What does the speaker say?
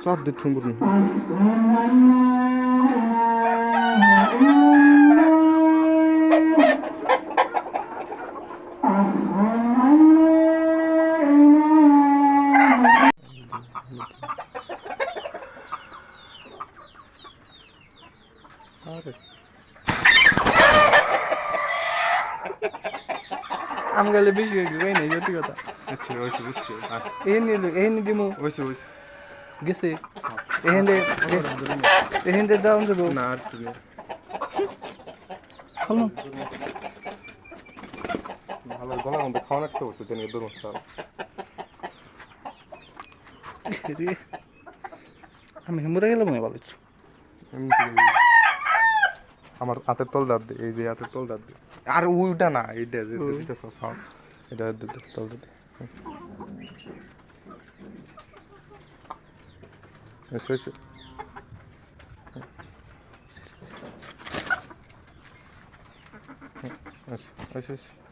Sabdı çumburunu. আম গেলে বেশি হয়ে গেছে নাই সত্যি কথা আচ্ছা ওইসে বুঝছি এহেনি দিমু ওইসে ওইসে গেছে এহেন্দে দাম দেবো না আর তুমি ভালো গলা মধ্যে খাওয়া একটা বসে তেন ধরুন স্যার আমি হেমুদা গেলাম ভালো আমার হাতের তল দাঁত দে এই যে হাতের তল দাঁত দে আর ওইটা না এইটা যে দিতেছ সাউন্ড এটা তল দাঁত এসে এসে এসে এসে